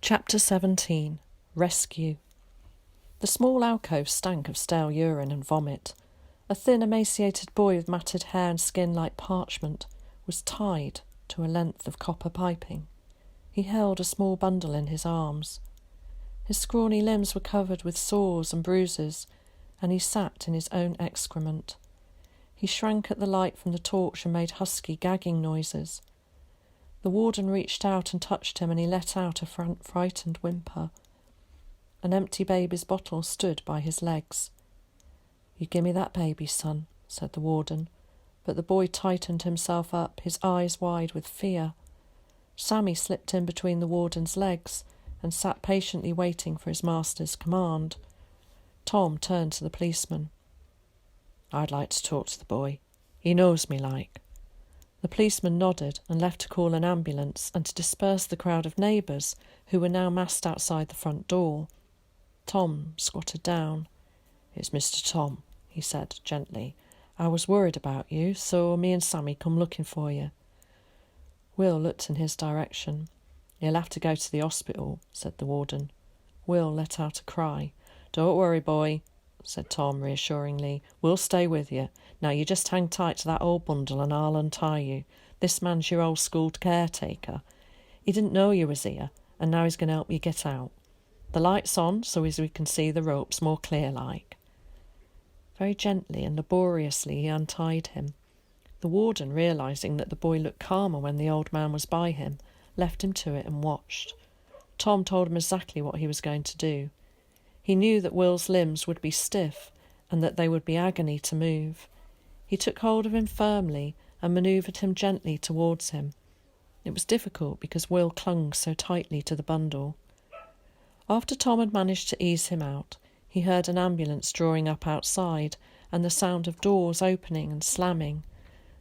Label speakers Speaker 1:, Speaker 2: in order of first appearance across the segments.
Speaker 1: Chapter 17. Rescue. The small alcove stank of stale urine and vomit. A thin, emaciated boy with matted hair and skin like parchment was tied to a length of copper piping. He held a small bundle in his arms. His scrawny limbs were covered with sores and bruises, and he sat in his own excrement. He shrank at the light from the torch and made husky, gagging noises. The warden reached out and touched him, and he let out a frightened whimper. An empty baby's bottle stood by his legs. "You gimme that baby, son," said the warden, but the boy tightened himself up, his eyes wide with fear. Sammy slipped in between the warden's legs and sat patiently waiting for his master's command. Tom turned to the policeman. "I'd like to talk to the boy. He knows me like." The policeman nodded and left to call an ambulance and to disperse the crowd of neighbours who were now massed outside the front door. Tom squatted down. "It's Mr. Tom," he said gently. "I was worried about you, so me and Sammy come looking for you." Will looked in his direction. "You'll have to go to the hospital," said the warden. Will let out a cry. "Don't worry, boy," said Tom reassuringly. "We'll stay with you. Now you just hang tight to that old bundle and I'll untie you. This man's your old school caretaker. He didn't know you was here, and now he's going to help you get out. The light's on so as we can see the ropes more clear-like." Very gently and laboriously he untied him. The warden, realising that the boy looked calmer when the old man was by him, left him to it and watched. Tom told him exactly what he was going to do. He knew that Will's limbs would be stiff and that they would be agony to move. He took hold of him firmly and manoeuvred him gently towards him. It was difficult because Will clung so tightly to the bundle. After Tom had managed to ease him out, he heard an ambulance drawing up outside and the sound of doors opening and slamming.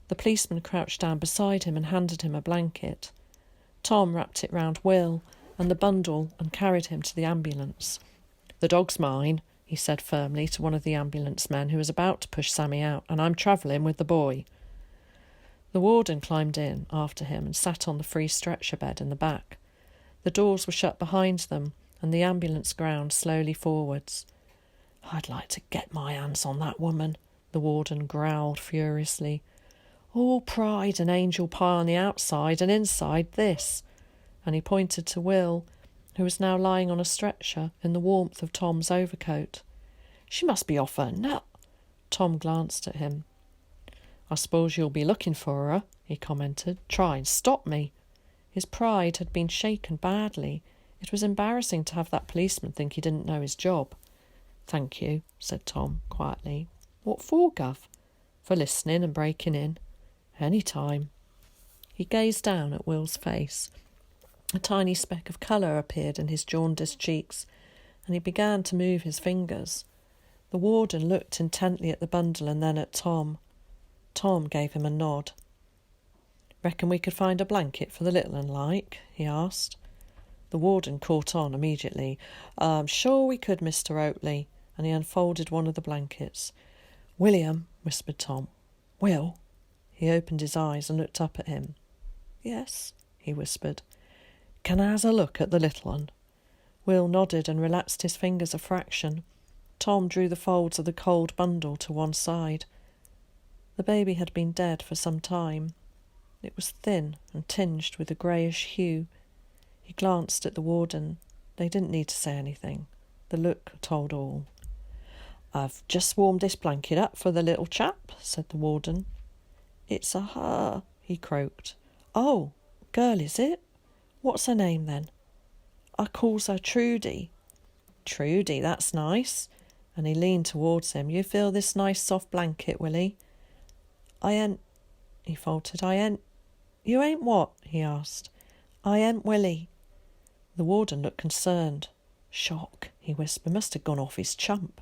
Speaker 1: The policeman crouched down beside him and handed him a blanket. Tom wrapped it round Will and the bundle and carried him to the ambulance. "The dog's mine," he said firmly to one of the ambulance men who was about to push Sammy out, "and I'm travelling with the boy." The warden climbed in after him and sat on the free stretcher bed in the back. The doors were shut behind them and the ambulance ground slowly forwards. "I'd like to get my hands on that woman," the warden growled furiously. "All pride and angel pie on the outside, and inside this," and he pointed to Will, who was now lying on a stretcher in the warmth of Tom's overcoat. "She must be off her nut." Tom glanced at him. "I suppose you'll be looking for her," he commented. "Try and stop me." His pride had been shaken badly. It was embarrassing to have that policeman think he didn't know his job. "Thank you," said Tom quietly. "What for, Gov?" "For listening and breaking in." "Any time." He gazed down at Will's face. A tiny speck of colour appeared in his jaundiced cheeks, and he began to move his fingers. The warden looked intently at the bundle and then at Tom. Tom gave him a nod. "Reckon we could find a blanket for the little un, like?" he asked. The warden caught on immediately. "I'm sure we could, Mr. Oakley," and he unfolded one of the blankets. "William," whispered Tom. "Will?" He opened his eyes and looked up at him. "Yes," he whispered. "Can I have a look at the little one?" Will nodded and relaxed his fingers a fraction. Tom drew the folds of the cold bundle to one side. The baby had been dead for some time. It was thin and tinged with a greyish hue. He glanced at the warden. They didn't need to say anything. The look told all. "I've just warmed this blanket up for the little chap," said the warden. "It's a her," he croaked. "Oh, girl, is it? What's her name, then?" "I calls her Trudy." "Trudy, that's nice." And he leaned towards him. "You feel this nice soft blanket, Willie?" "I ain't," he faltered. "I ain't." "You ain't what?" he asked. "I ain't Willie." The warden looked concerned. "Shock," he whispered. "Must have gone off his chump."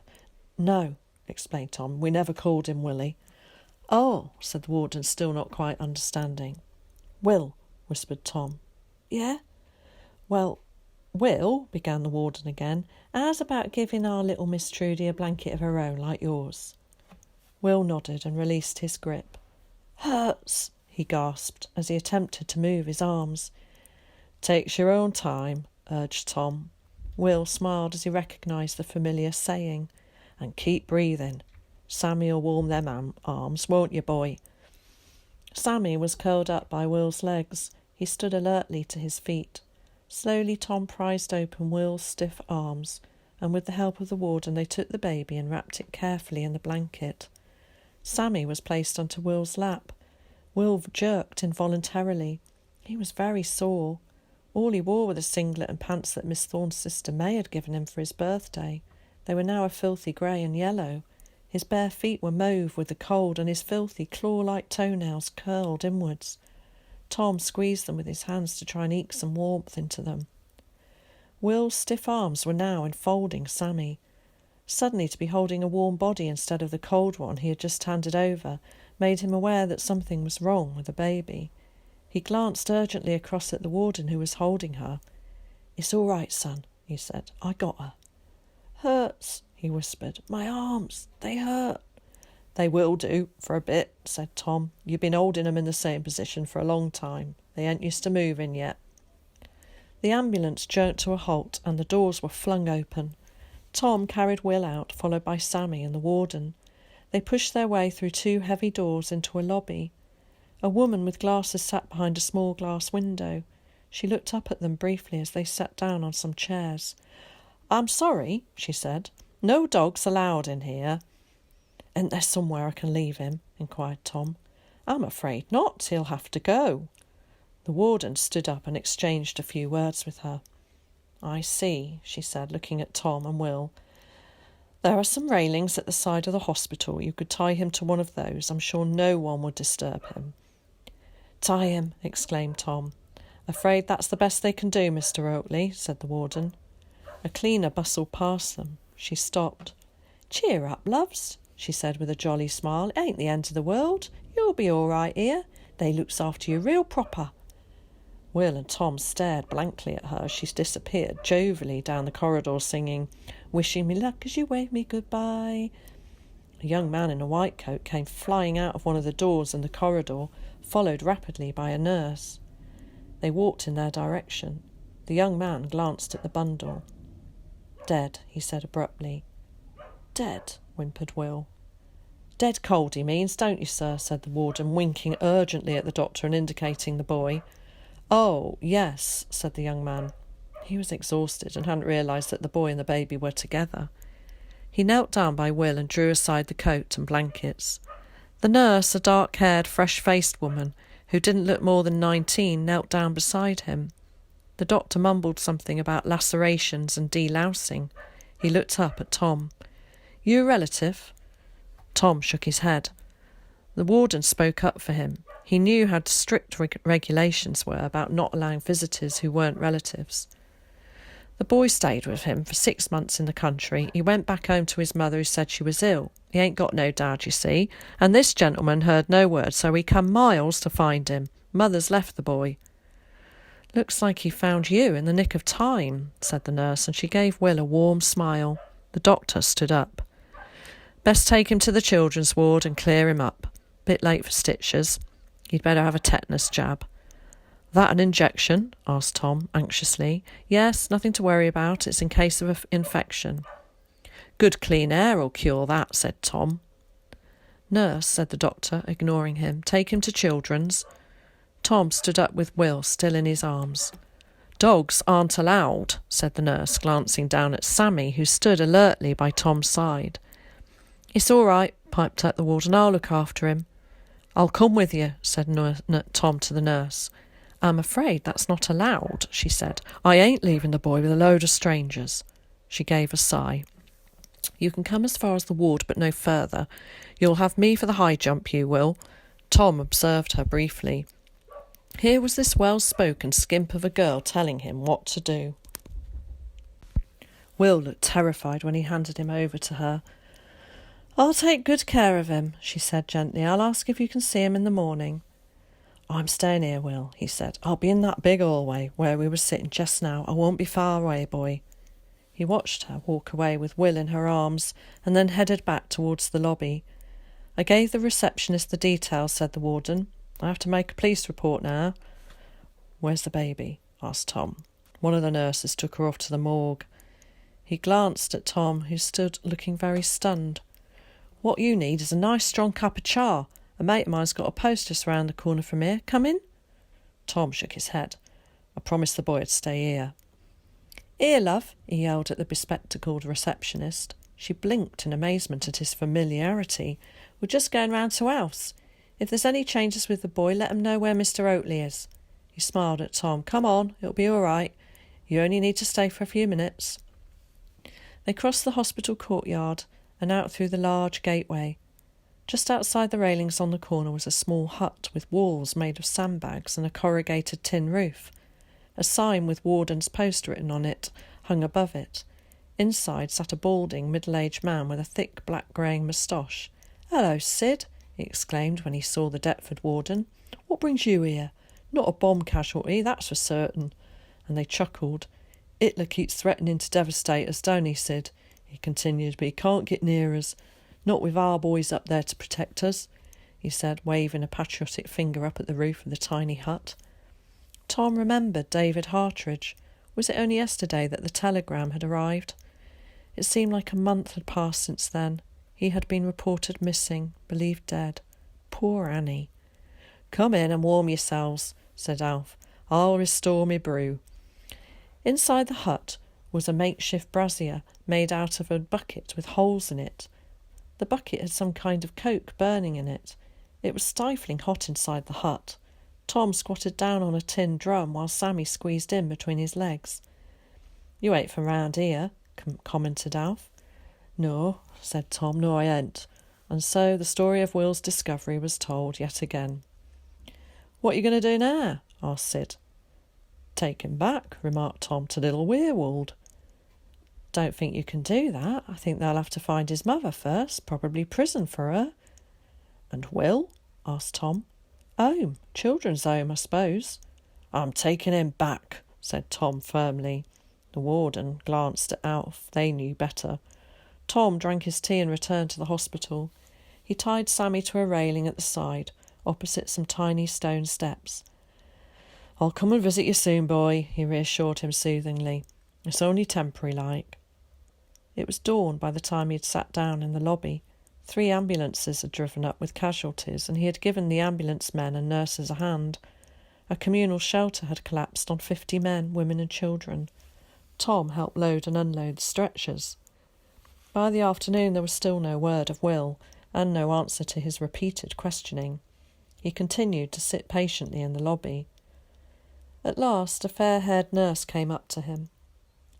Speaker 1: "No," explained Tom. "We never called him Willie." "Oh," said the warden, still not quite understanding. "Will," whispered Tom. "Yeah?" "Well, Will," began the warden again, "how's about giving our little Miss Trudy a blanket of her own like yours?" Will nodded and released his grip. "Hurts," he gasped as he attempted to move his arms. "Takes your own time," urged Tom. Will smiled as he recognised the familiar saying. And keep breathing. Sammy'll warm them arms, won't you, boy? Sammy was curled up by Will's legs. He stood alertly to his feet. Slowly Tom prised open Will's stiff arms, and with the help of the warden they took the baby and wrapped it carefully in the blanket. Sammy was placed onto Will's lap. Will jerked involuntarily. He was very sore. All he wore were the singlet and pants that Miss Thorne's sister May had given him for his birthday. They were now a filthy grey and yellow. His bare feet were mauve with the cold, and his filthy claw-like toenails curled inwards. Tom squeezed them with his hands to try and eke some warmth into them. Will's stiff arms were now enfolding Sammy. Suddenly to be holding a warm body instead of the cold one he had just handed over made him aware that something was wrong with the baby. He glanced urgently across at the warden who was holding her. "It's all right, son," he said. "I got her." "Hurts," he whispered. "My arms, they hurt." "They will do, for a bit," said Tom. "You've been holding them in the same position for a long time. They ain't used to moving yet." The ambulance jerked to a halt and the doors were flung open. Tom carried Will out, followed by Sammy and the warden. They pushed their way through two heavy doors into a lobby. A woman with glasses sat behind a small glass window. She looked up at them briefly as they sat down on some chairs. "I'm sorry," she said. "No dogs allowed in here." "Isn't there somewhere I can leave him?" inquired Tom. "I'm afraid not. He'll have to go." The warden stood up and exchanged a few words with her. "I see," she said, looking at Tom and Will. "There are some railings at the side of the hospital. You could tie him to one of those. I'm sure no one would disturb him." "Tie him," exclaimed Tom. "Afraid that's the best they can do, Mr. Oakley," said the warden. A cleaner bustled past them. She stopped. "Cheer up, loves," she said with a jolly smile. "It ain't the end of the world. You'll be all right here. They looks after you real proper." Will and Tom stared blankly at her as she disappeared jovially down the corridor singing, "Wishing me luck as you wave me goodbye." A young man in a white coat came flying out of one of the doors in the corridor, followed rapidly by a nurse. They walked in their direction. The young man glanced at the bundle. "Dead," he said abruptly. "Dead," whimpered Will. "Dead cold, he means, don't you, sir?" said the warden, winking urgently at the doctor and indicating the boy. "Oh, yes," said the young man. He was exhausted and hadn't realised that the boy and the baby were together. He knelt down by Will and drew aside the coat and blankets. The nurse, a dark-haired, fresh-faced woman who didn't look more than 19, knelt down beside him. The doctor mumbled something about lacerations and delousing. He looked up at Tom. "You a relative?" Tom shook his head. The warden spoke up for him. He knew how strict regulations were about not allowing visitors who weren't relatives. The boy stayed with him for 6 months in the country. He went back home to his mother, who said she was ill. He ain't got no dad, you see, and this gentleman heard no word, so he come miles to find him. Mother's left the boy." "Looks like he found you in the nick of time," said the nurse, and she gave Will a warm smile. The doctor stood up. "Best take him to the children's ward and clear him up. Bit late for stitches. You'd better have a tetanus jab." "That an injection?" asked Tom anxiously. "Yes, nothing to worry about. It's in case of infection." "Good clean air'll cure that," said Tom. "Nurse," said the doctor, ignoring him, "take him to children's." Tom stood up with Will still in his arms. "Dogs aren't allowed," said the nurse, glancing down at Sammy, who stood alertly by Tom's side. "It's all right," piped up the warden. "I'll look after him." "I'll come with you," said Tom to the nurse. "I'm afraid that's not allowed," she said. "I ain't leaving the boy with a load of strangers." She gave a sigh. "You can come as far as the ward, but no further. You'll have me for the high jump, you will." Tom observed her briefly. Here was this well-spoken skimp of a girl telling him what to do. Will looked terrified when he handed him over to her. "I'll take good care of him," she said gently. "I'll ask if you can see him in the morning." "I'm staying here, Will," he said. "I'll be in that big hallway where we were sitting just now. I won't be far away, boy." He watched her walk away with Will in her arms and then headed back towards the lobby. "I gave the receptionist the details," said the warden. "I have to make a police report now." "Where's the baby?" asked Tom. One of the nurses took her off to the morgue. He glanced at Tom, who stood looking very stunned. "What you need is a nice strong cup of char. A mate of mine's got a post just round the corner from here. Come in?" Tom shook his head. "I promised the boy I'd stay here." "Here, love," he yelled at the bespectacled receptionist. She blinked in amazement at his familiarity. "We're just going round to house. If there's any changes with the boy, let him know where Mr. Oatley is." He smiled at Tom. "Come on, it'll be all right. You only need to stay for a few minutes." They crossed the hospital courtyard and out through the large gateway. Just outside the railings on the corner was a small hut with walls made of sandbags and a corrugated tin roof. A sign with Warden's post written on it hung above it. Inside sat a balding, middle-aged man with a thick black-greying moustache. "Hello, Sid," he exclaimed when he saw the Deptford warden. "What brings you here? Not a bomb casualty, that's for certain." And they chuckled. "Hitler keeps threatening to devastate us, don't he, Sid?" he continued, "but he can't get near us. Not with our boys up there to protect us," he said, waving a patriotic finger up at the roof of the tiny hut. Tom remembered David Hartridge. Was it only yesterday that the telegram had arrived? It seemed like a month had passed since then. He had been reported missing, believed dead. Poor Annie. "Come in and warm yourselves," said Alf. "I'll restore me brew." Inside the hut was a makeshift brazier made out of a bucket with holes in it. The bucket had some kind of coke burning in it. It was stifling hot inside the hut. Tom squatted down on a tin drum while Sammy squeezed in between his legs. "You ain't from round here," commented Alf. "No," said Tom, "no, I ain't." And so the story of Will's discovery was told yet again. "What are you going to do now?" asked Sid. "Take him back," remarked Tom, "to little Weirwold." "Don't think you can do that. I think they'll have to find his mother first, probably prison for her." "And Will?" asked Tom. "Home, children's home, I suppose." "I'm taking him back," said Tom firmly. The warden glanced at Alf. They knew better. Tom drank his tea and returned to the hospital. He tied Sammy to a railing at the side, opposite some tiny stone steps. "I'll come and visit you soon, boy," he reassured him soothingly. "It's only temporary like." It was dawn by the time he had sat down in the lobby. 3 ambulances had driven up with casualties, and he had given the ambulance men and nurses a hand. A communal shelter had collapsed on 50 men, women and children. Tom helped load and unload the stretchers. By the afternoon there was still no word of Will, and no answer to his repeated questioning. He continued to sit patiently in the lobby. At last a fair-haired nurse came up to him.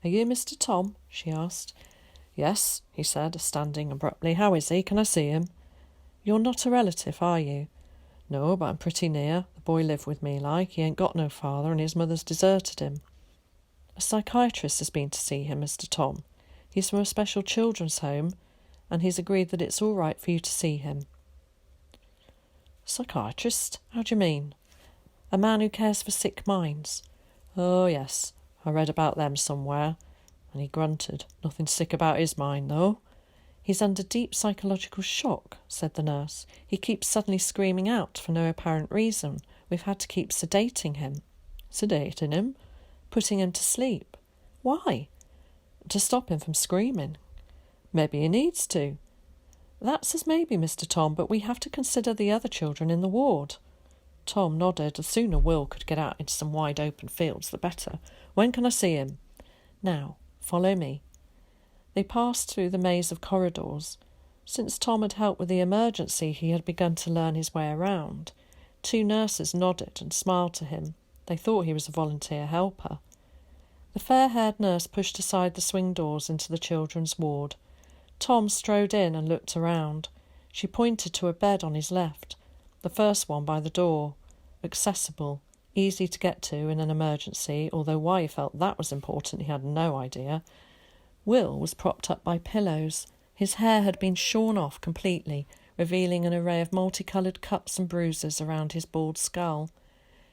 Speaker 1: "Are you Mr. Tom?" she asked. "Yes," he said, standing abruptly. "How is he? Can I see him?" "You're not a relative, are you?" "No, but I'm pretty near. The boy lived with me, like. He ain't got no father, and his mother's deserted him." "A psychiatrist has been to see him, Mr. Tom. He's from a special children's home, and he's agreed that it's all right for you to see him." "Psychiatrist? How do you mean?" "A man who cares for sick minds." "Oh, yes, I read about them somewhere." And he grunted. "Nothing sick about his mind, though." "He's under deep psychological shock," said the nurse. "He keeps suddenly screaming out for no apparent reason. We've had to keep sedating him." "Sedating him?" "Putting him to sleep." "Why?" "To stop him from screaming." "Maybe he needs to." "That's as maybe, Mr. Tom, but we have to consider the other children in the ward." Tom nodded. The sooner Will could get out into some wide open fields, the better. "When can I see him?" "Now, follow me." They passed through the maze of corridors. Since Tom had helped with the emergency, he had begun to learn his way around. 2 nurses nodded and smiled to him. They thought he was a volunteer helper. The fair-haired nurse pushed aside the swing doors into the children's ward. Tom strode in and looked around. She pointed to a bed on his left, the first one by the door. Accessible, easy to get to in an emergency, although why he felt that was important he had no idea. Will was propped up by pillows. His hair had been shorn off completely, revealing an array of multicoloured cuts and bruises around his bald skull.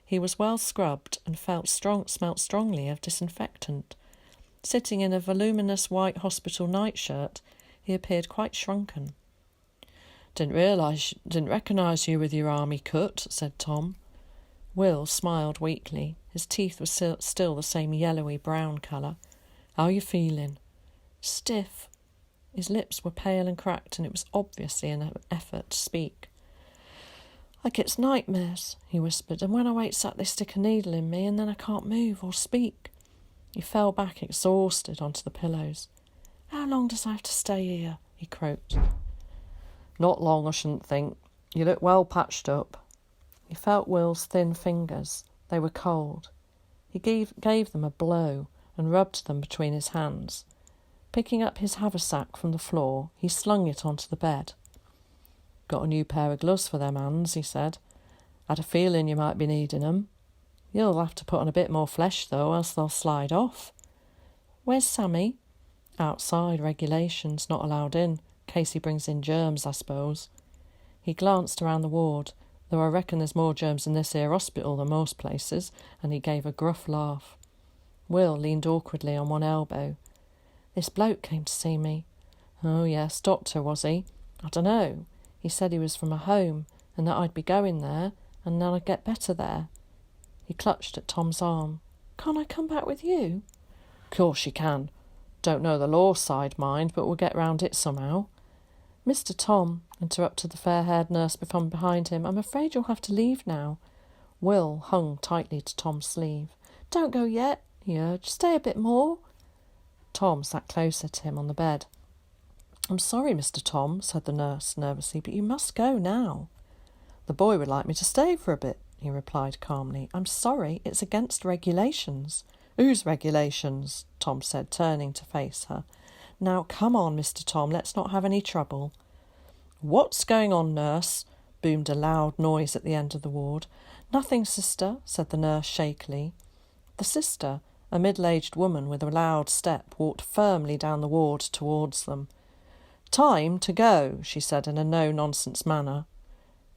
Speaker 1: He was well scrubbed and smelt strongly of disinfectant. Sitting in a voluminous white hospital nightshirt, he appeared quite shrunken. Didn't recognise you with your army cut," said Tom. Will smiled weakly. His teeth were still the same yellowy brown colour. "How you feeling?" "Stiff." His lips were pale and cracked, and it was obviously an effort to speak. "I gets nightmares," he whispered, "and when I wakes up they stick a needle in me, and then I can't move or speak." He fell back exhausted onto the pillows. "How long does I have to stay here?" he croaked. "Not long, I shouldn't think. You look well patched up." He felt Will's thin fingers. They were cold. He gave them a blow and rubbed them between his hands. Picking up his haversack from the floor, he slung it onto the bed. "Got a new pair of gloves for them hands," he said. "Had a feeling you might be needing 'em. You'll have to put on a bit more flesh, though, else they'll slide off." "Where's Sammy?" "Outside, regulations, not allowed in case he brings in germs, I suppose." He glanced around the ward, though I reckon there's more germs in this here hospital than most places, and he gave a gruff laugh. Will leaned awkwardly on one elbow. "This bloke came to see me." "Oh, yes, doctor, was he?" "I dunno. He said he was from a home, and that I'd be going there, and then I'd get better there." He clutched at Tom's arm. "Can't I come back with you?" "Course you can. Don't know the law side, mind, but we'll get round it somehow." "Mr. Tom," interrupted the fair-haired nurse from behind him, "I'm afraid you'll have to leave now." Will hung tightly to Tom's sleeve. "Don't go yet," he urged. "Stay a bit more." Tom sat closer to him on the bed. "I'm sorry, Mr. Tom," said the nurse nervously, "but you must go now." "The boy would like me to stay for a bit," he replied calmly. "I'm sorry, it's against regulations." "Whose regulations?" Tom said, turning to face her. "Now, come on, Mr. Tom, let's not have any trouble." "What's going on, nurse?" boomed a loud noise at the end of the ward. "Nothing, sister," said the nurse shakily. The sister, a middle-aged woman with a loud step, walked firmly down the ward towards them. "Time to go," she said in a no-nonsense manner.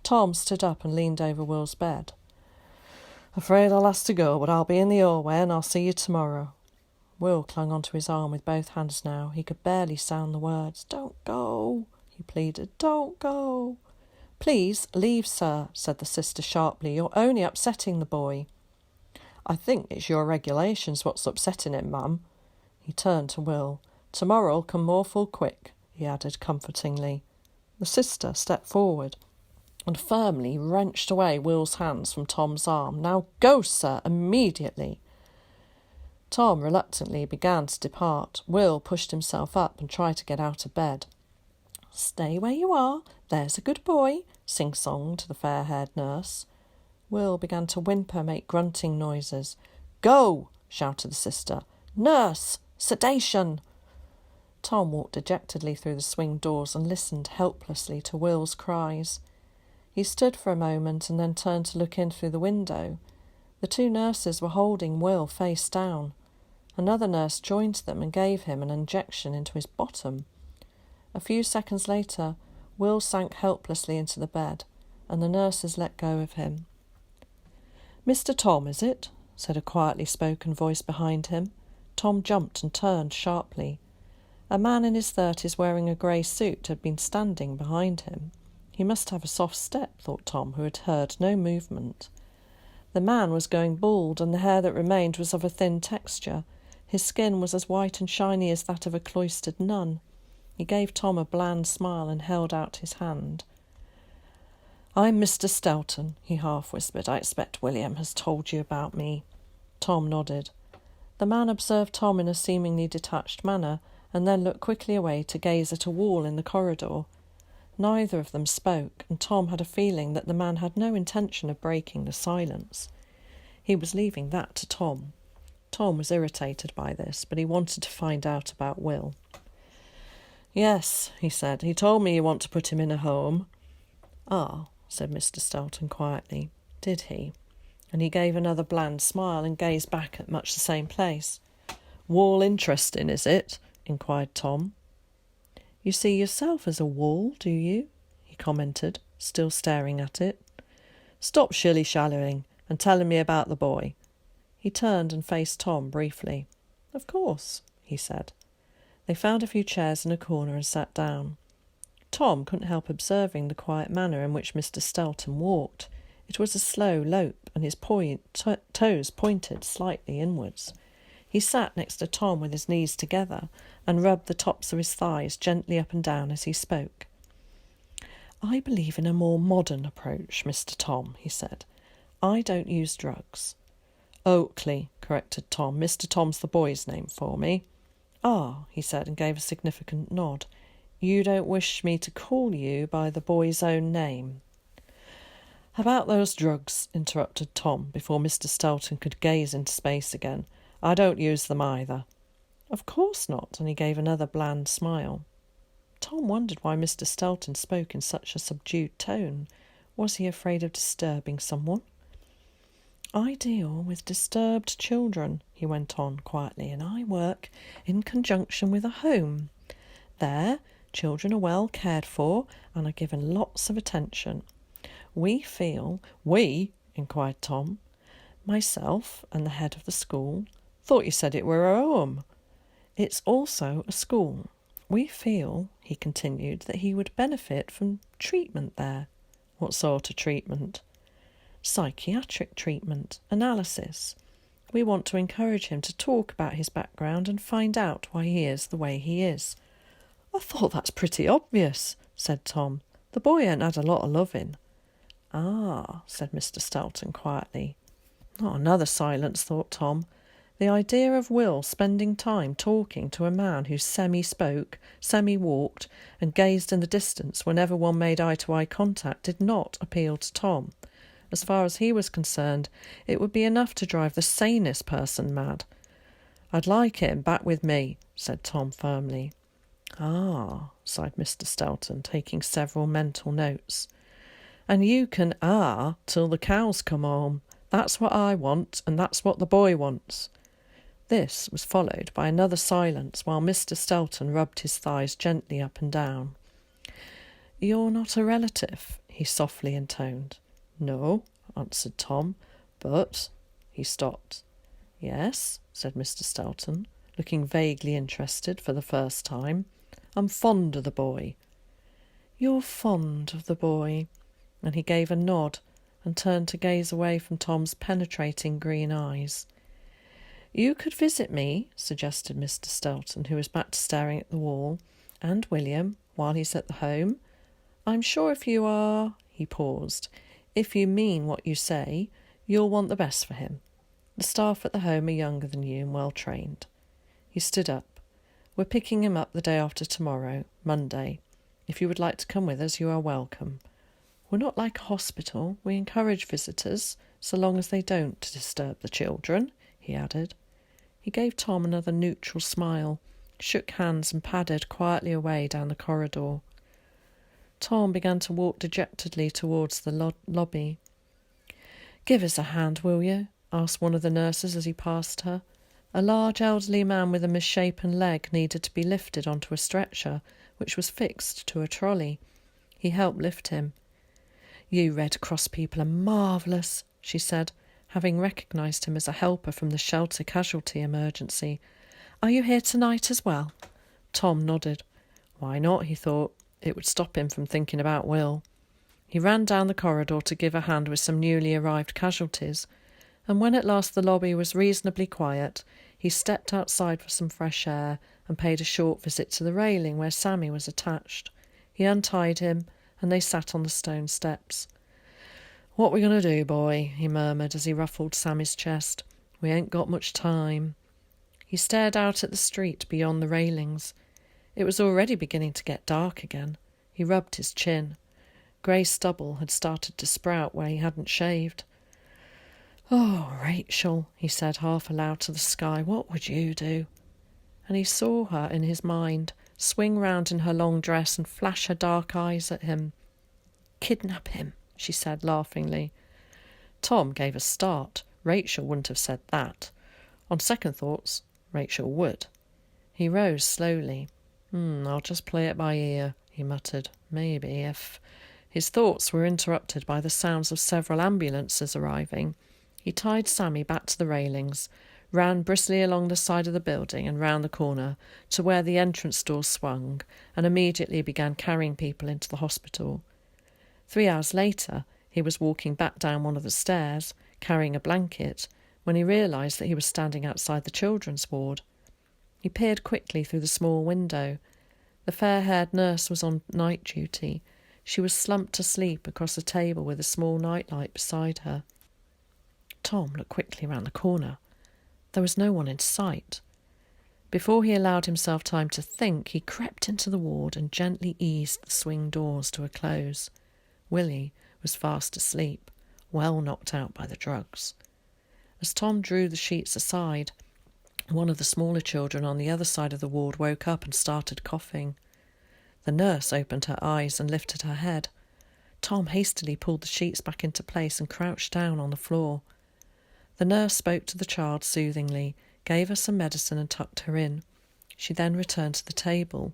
Speaker 1: Tom stood up and leaned over Will's bed. "Afraid I'll have to go, but I'll be in the hallway and I'll see you tomorrow." Will clung onto his arm with both hands now. He could barely sound the words. "Don't go," he pleaded. "Don't go." "Please leave, sir," said the sister sharply. "You're only upsetting the boy." "I think it's your regulations what's upsetting him, ma'am." He turned to Will. "Tomorrow'll come more full quick," he added comfortingly. The sister stepped forward and firmly wrenched away Will's hands from Tom's arm. "Now go, sir, immediately." Tom reluctantly began to depart. Will pushed himself up and tried to get out of bed. "Stay where you are, there's a good boy," sing-songed the fair-haired nurse. Will began to whimper, make grunting noises. "Go!" shouted the sister. "Nurse! Sedation!" Tom walked dejectedly through the swing doors and listened helplessly to Will's cries. He stood for a moment and then turned to look in through the window. The two nurses were holding Will face down. Another nurse joined them and gave him an injection into his bottom. A few seconds later, Will sank helplessly into the bed, and the nurses let go of him. "Mr. Tom, is it?" said a quietly spoken voice behind him. Tom jumped and turned sharply. A man in his 30s wearing a grey suit had been standing behind him. He must have a soft step, thought Tom, who had heard no movement. The man was going bald, and the hair that remained was of a thin texture. His skin was as white and shiny as that of a cloistered nun. He gave Tom a bland smile and held out his hand. "I'm Mr. Stelton," he half-whispered. "I expect William has told you about me." Tom nodded. The man observed Tom in a seemingly detached manner, and then looked quickly away to gaze at a wall in the corridor. Neither of them spoke, and Tom had a feeling that the man had no intention of breaking the silence. He was leaving that to Tom. Tom was irritated by this, but he wanted to find out about Will. "Yes," he said. "He told me you want to put him in a home." "Ah," said Mr. Stelton quietly. "Did he?" And he gave another bland smile and gazed back at much the same place. "Wall interesting, is it?" inquired Tom. "You see yourself as a wall, do you?" he commented, still staring at it. "Stop shilly-shallowing and telling me about the boy." He turned and faced Tom briefly. "Of course," he said. They found a few chairs in a corner and sat down. Tom couldn't help observing the quiet manner in which Mr. Stelton walked. It was a slow lope, and his toes pointed slightly inwards. He sat next to Tom with his knees together and rubbed the tops of his thighs gently up and down as he spoke. "I believe in a more modern approach, Mr. Tom," he said. "I don't use drugs." "Oakley," corrected Tom. "Mr. Tom's the boy's name for me." "Ah," he said, and gave a significant nod. "You don't wish me to call you by the boy's own name?" "About those drugs," interrupted Tom, before Mr. Stelton could gaze into space again. "I don't use them either." "Of course not," and he gave another bland smile. Tom wondered why Mr. Stelton spoke in such a subdued tone. Was he afraid of disturbing someone? "I deal with disturbed children," he went on quietly, "and I work in conjunction with a home. There, children are well cared for and are given lots of attention. We feel—" "We?" inquired Tom. "Myself and the head of the school." "Thought you said it were a home." "It's also a school. We feel," he continued, "that he would benefit from treatment there." "What sort of treatment?" "Psychiatric treatment, analysis. We want to encourage him to talk about his background and find out why he is the way he is." "I thought that's pretty obvious," said Tom. "The boy ain't had a lot of loving." "Ah," said Mr. Stelton quietly. "Not another silence," thought Tom. The idea of Will spending time talking to a man who semi-spoke, semi-walked, and gazed in the distance whenever one made eye-to-eye contact did not appeal to Tom. As far as he was concerned, it would be enough to drive the sanest person mad. "I'd like him back with me," said Tom firmly. "Ah," sighed Mr. Stelton, taking several mental notes. "And you can till the cows come home. That's what I want, and that's what the boy wants." This was followed by another silence while Mr. Stelton rubbed his thighs gently up and down. "You're not a relative?" he softly intoned. "No," answered Tom, "but—" He stopped. "Yes," said Mr. Stelton, looking vaguely interested for the first time. "I'm fond of the boy." "You're fond of the boy," and he gave a nod and turned to gaze away from Tom's penetrating green eyes. "You could visit me," suggested Mr. Stelton, who was back to staring at the wall, "and William, while he's at the home. I'm sure if you are—" He paused. "If you mean what you say, you'll want the best for him. The staff at the home are younger than you and well trained." He stood up. "We're picking him up the day after tomorrow, Monday. If you would like to come with us, you are welcome. We're not like a hospital. We encourage visitors, so long as they don't disturb the children," he added. He gave Tom another neutral smile, shook hands and padded quietly away down the corridor. Tom began to walk dejectedly towards the lobby. "Give us a hand, will you?" asked one of the nurses as he passed her. A large elderly man with a misshapen leg needed to be lifted onto a stretcher, which was fixed to a trolley. He helped lift him. "You Red Cross people are marvellous," she said, having recognised him as a helper from the shelter casualty emergency. "Are you here tonight as well?" Tom nodded. Why not, he thought. It would stop him from thinking about Will. He ran down the corridor to give a hand with some newly arrived casualties, and when at last the lobby was reasonably quiet, he stepped outside for some fresh air and paid a short visit to the railing where Sammy was attached. He untied him, and they sat on the stone steps. "What we going to do, boy?" he murmured as he ruffled Sammy's chest. "We ain't got much time." He stared out at the street beyond the railings. It was already beginning to get dark again. He rubbed his chin. Grey stubble had started to sprout where he hadn't shaved. "Oh, Rachel," he said half aloud to the sky, "what would you do?" And he saw her in his mind, swing round in her long dress and flash her dark eyes at him. "Kidnap him," she said laughingly. Tom gave a start. Rachel wouldn't have said that. On second thoughts, Rachel would. He rose slowly. I'll just play it by ear," he muttered. "Maybe if—" His thoughts were interrupted by the sounds of several ambulances arriving. He tied Sammy back to the railings, ran briskly along the side of the building and round the corner to where the entrance door swung, and immediately began carrying people into the hospital. 3 hours later, He was walking back down one of the stairs, carrying a blanket, when he realised that he was standing outside the children's ward. He peered quickly through the small window. The fair-haired nurse was on night duty. She was slumped asleep across a table with a small nightlight beside her. Tom looked quickly round the corner. There was no one in sight. Before he allowed himself time to think, he crept into the ward and gently eased the swing doors to a close. Willie was fast asleep, well knocked out by the drugs. As Tom drew the sheets aside, one of the smaller children on the other side of the ward woke up and started coughing. The nurse opened her eyes and lifted her head. Tom hastily pulled the sheets back into place and crouched down on the floor. The nurse spoke to the child soothingly, gave her some medicine and tucked her in. She then returned to the table.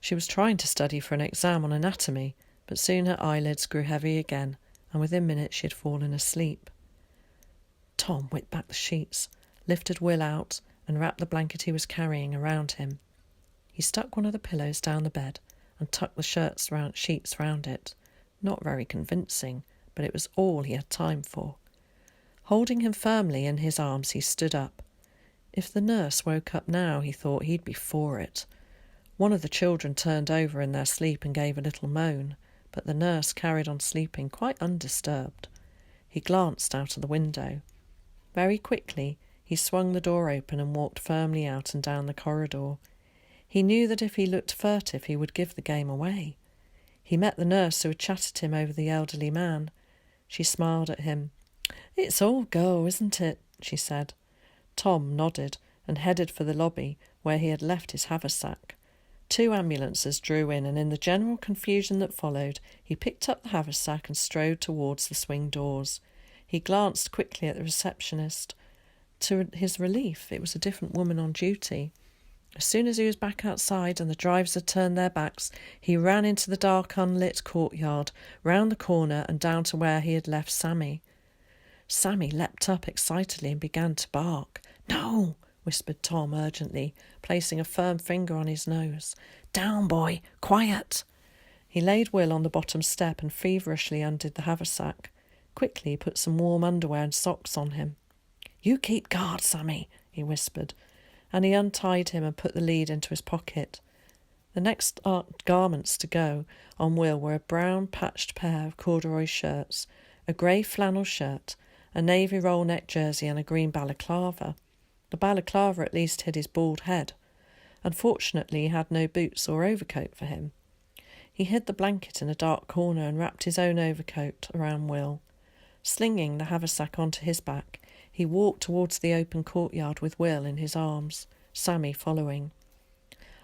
Speaker 1: She was trying to study for an exam on anatomy, but soon her eyelids grew heavy again, and within minutes she had fallen asleep. Tom whipped back the sheets, lifted Will out, and wrapped the blanket he was carrying around him. He stuck one of the pillows down the bed and tucked the sheets round it. Not very convincing, but it was all he had time for. Holding him firmly in his arms, he stood up. If the nurse woke up now, he thought, he'd be for it. One of the children turned over in their sleep and gave a little moan, but the nurse carried on sleeping quite undisturbed. He glanced out of the window. Very quickly, he swung the door open and walked firmly out and down the corridor. He knew that if he looked furtive, he would give the game away. He met the nurse who had chatted him over the elderly man. She smiled at him. "It's all go, isn't it?" she said. Tom nodded and headed for the lobby where he had left his haversack. 2 ambulances drew in, and in the general confusion that followed, he picked up the haversack and strode towards the swing doors. He glanced quickly at the receptionist. To his relief, it was a different woman on duty. As soon as he was back outside and the drivers had turned their backs, he ran into the dark, unlit courtyard, round the corner and down to where he had left Sammy. Sammy leapt up excitedly and began to bark. "No!" whispered Tom urgently, placing a firm finger on his nose. "Down, boy! Quiet!" He laid Will on the bottom step and feverishly undid the haversack. Quickly he put some warm underwear and socks on him. "You keep guard, Sammy," he whispered, and he untied him and put the lead into his pocket. The next garments to go on Will were a brown patched pair of corduroy shirts, a grey flannel shirt, a navy roll-neck jersey and a green balaclava. The balaclava at least hid his bald head. Unfortunately, he had no boots or overcoat for him. He hid the blanket in a dark corner and wrapped his own overcoat around Will. Slinging the haversack onto his back, he walked towards the open courtyard with Will in his arms, Sammy following.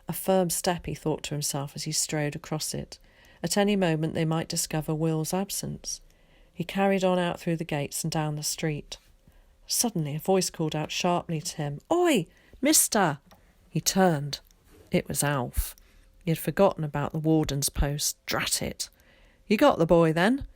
Speaker 1: A firm step, he thought to himself as he strode across it. At any moment they might discover Will's absence. He carried on out through the gates and down the street. Suddenly a voice called out sharply to him, "Oi, mister!" He turned. It was Alf. He had forgotten about the warden's post. Drat it. "You got the boy, then?"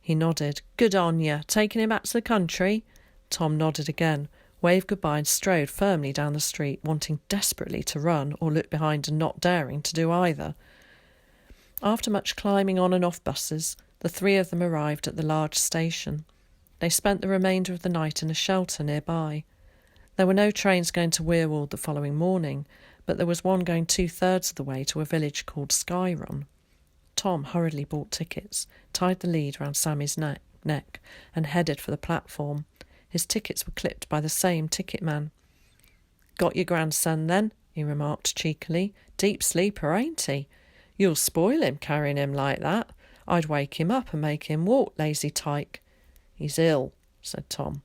Speaker 1: He nodded. "Good on you. Taking him back to the country?" Tom nodded again, waved goodbye and strode firmly down the street, wanting desperately to run or look behind and not daring to do either. After much climbing on and off buses, the 3 of them arrived at the large station. They spent the remainder of the night in a shelter nearby. There were no trains going to Weirwold the following morning, but there was one going 2/3 of the way to a village called Skyrun. Tom hurriedly bought tickets, tied the lead round Sammy's neck, and headed for the platform. His tickets were clipped by the same ticket man. "Got your grandson, then?" he remarked cheekily. "Deep sleeper, ain't he? You'll spoil him carrying him like that. I'd wake him up and make him walk, lazy tyke." "He's ill," said Tom.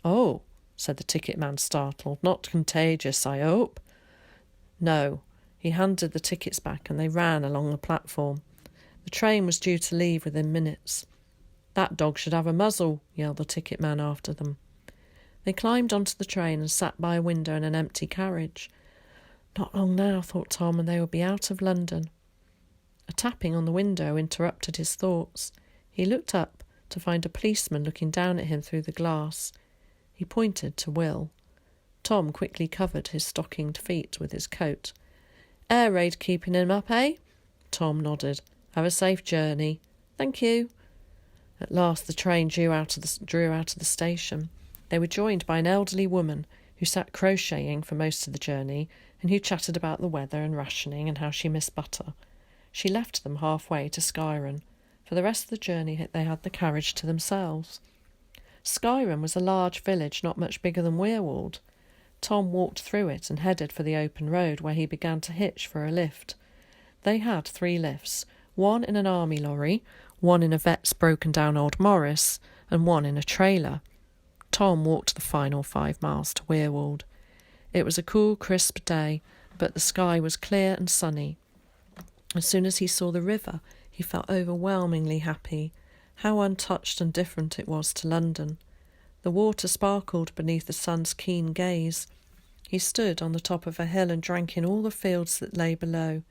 Speaker 1: "Oh," said the ticket man, startled. "Not contagious, I hope?" "No." He handed the tickets back and they ran along the platform. The train was due to leave within minutes. "That dog should have a muzzle," yelled the ticket man after them. They climbed onto the train and sat by a window in an empty carriage. Not long now, thought Tom, and they would be out of London. A tapping on the window interrupted his thoughts. He looked up to find a policeman looking down at him through the glass. He pointed to Will. Tom quickly covered his stockinged feet with his coat. "Air raid keeping him up, eh?" Tom nodded. "Have a safe journey." "Thank you." At last the train drew out of the station. They were joined by an elderly woman who sat crocheting for most of the journey and who chatted about the weather and rationing and how she missed butter. She left them halfway to Skyron. For the rest of the journey they had the carriage to themselves. Skyron was a large village not much bigger than Weirwold. Tom walked through it and headed for the open road where he began to hitch for a lift. They had 3 lifts, one in an army lorry, one in a vet's broken-down old Morris, and one in a trailer. Tom walked the final 5 miles to Weirwold. It was a cool, crisp day, but the sky was clear and sunny. As soon as he saw the river, he felt overwhelmingly happy. How untouched and different it was to London. The water sparkled beneath the sun's keen gaze. He stood on the top of a hill and drank in all the fields that lay below.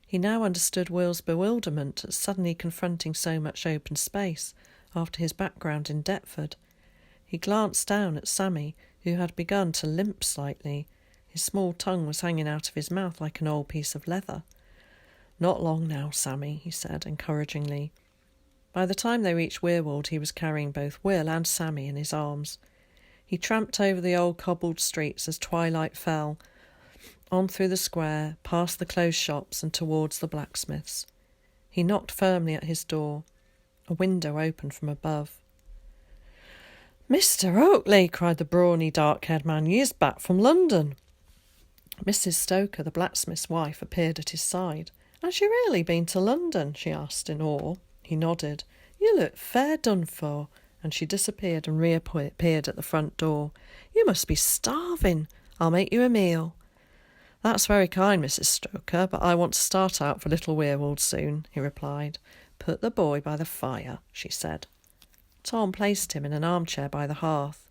Speaker 1: He now understood Will's bewilderment at suddenly confronting so much open space after his background in Deptford. He glanced down at Sammy, who had begun to limp slightly. His small tongue was hanging out of his mouth like an old piece of leather. "Not long now, Sammy," he said encouragingly. By the time they reached Weirwold, he was carrying both Will and Sammy in his arms. He tramped over the old cobbled streets as twilight fell, on through the square, past the closed shops and towards the blacksmith's. He knocked firmly at his door. A window opened from above. "Mr. Oakley," cried the brawny, dark-haired man, "you's back from London." Mrs. Stoker, the blacksmith's wife, appeared at his side. "Has you really been to London?" she asked in awe. He nodded. "You look fair done for," and she disappeared and reappeared at the front door. "You must be starving. I'll make you a meal." "That's very kind, Mrs. Stoker, but I want to start out for Little Weirwold soon," he replied. "Put the boy by the fire," she said. Tom placed him in an armchair by the hearth.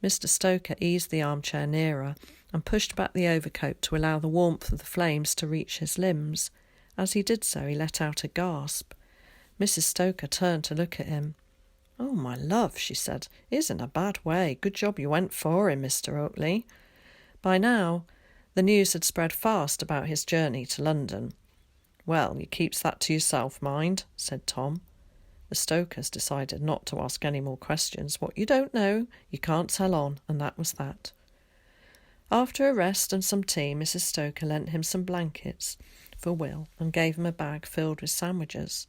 Speaker 1: Mr. Stoker eased the armchair nearer and pushed back the overcoat to allow the warmth of the flames to reach his limbs. As he did so, he let out a gasp. Mrs. Stoker turned to look at him. "Oh, my love," she said, "he's in a bad way. Good job you went for him, Mr. Oakley." By now, the news had spread fast about his journey to London. "Well, you keeps that to yourself, mind," said Tom. The Stokers decided not to ask any more questions. What you don't know, you can't tell on, and that was that. After a rest and some tea, Mrs. Stoker lent him some blankets for Will and gave him a bag filled with sandwiches.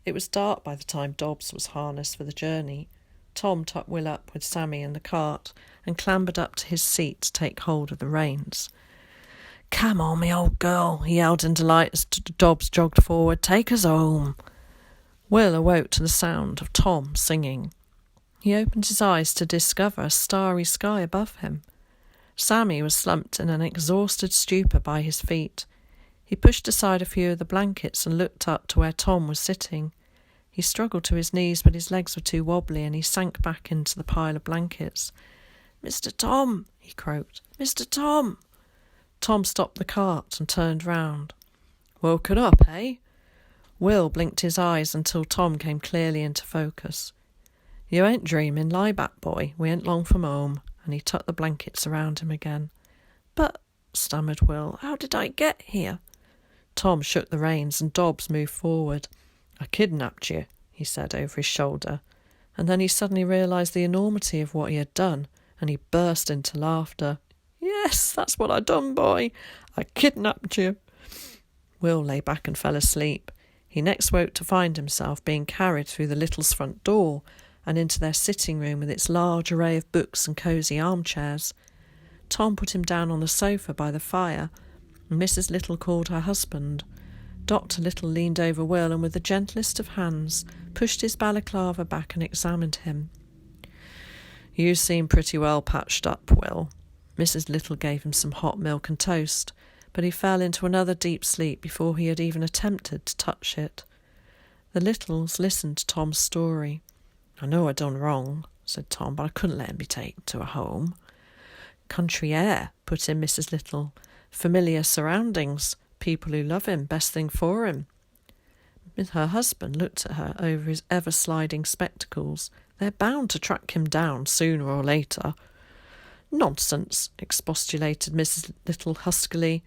Speaker 1: It was dark by the time Dobbs was harnessed for the journey. Tom tucked Will up with Sammy in the cart and clambered up to his seat to take hold of the reins. "Come on, me old girl," he yelled in delight as Dobbs jogged forward. "Take us home." Will awoke to the sound of Tom singing. He opened his eyes to discover a starry sky above him. Sammy was slumped in an exhausted stupor by his feet. He pushed aside a few of the blankets and looked up to where Tom was sitting. He struggled to his knees, but his legs were too wobbly and he sank back into the pile of blankets. "Mr. Tom," he croaked. "Mr. Tom." Tom stopped the cart and turned round. "Woken up, eh?" Will blinked his eyes until Tom came clearly into focus. "You ain't dreaming. Lie back, boy. We ain't long from home." And he tucked the blankets around him again. "But," stammered Will, "how did I get here?" Tom shook the reins and Dobbs moved forward. "I kidnapped you," he said over his shoulder. And then he suddenly realised the enormity of what he had done, and he burst into laughter. "Yes, that's what I done, boy. I kidnapped you." Will lay back and fell asleep. He next woke to find himself being carried through the Littles' front door and into their sitting room with its large array of books and cosy armchairs. Tom put him down on the sofa by the fire, and Mrs. Little called her husband. Dr. Little leaned over Will and with the gentlest of hands pushed his balaclava back and examined him. "You seem pretty well patched up, Will." Mrs. Little gave him some hot milk and toast, but he fell into another deep sleep before he had even attempted to touch it. The Littles listened to Tom's story. "I know I done wrong," said Tom, "but I couldn't let him be taken to a home." "Country air," put in Mrs. Little. "Familiar surroundings. People who love him. Best thing for him." Her husband looked at her over his ever-sliding spectacles. "They're bound to track him down sooner or later." "Nonsense," expostulated Mrs. Little huskily.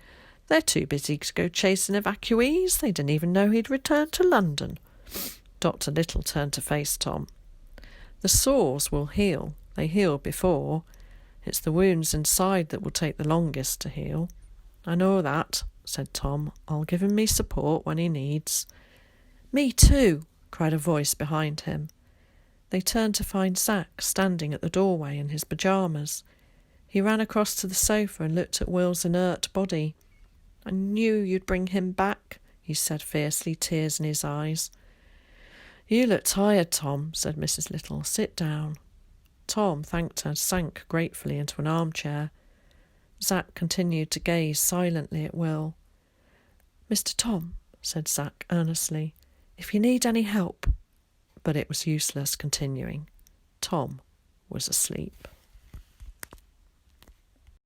Speaker 1: "They're too busy to go chasing evacuees. They didn't even know he'd returned to London." Dr. Little turned to face Tom. The sores will heal. They healed before. It's the wounds inside that will take the longest to heal. I know that, said Tom. I'll give him me support when he needs. Me too, cried a voice behind him. They turned to find Zack standing at the doorway in his pyjamas. He ran across to the sofa and looked at Will's inert body. I knew you'd bring him back, he said fiercely, tears in his eyes. You look tired, Tom, said Mrs. Little. Sit down. Tom thanked her and sank gratefully into an armchair. Zack continued to gaze silently at Will. Mr. Tom, said Zack earnestly, if you need any help. But it was useless continuing. Tom was asleep.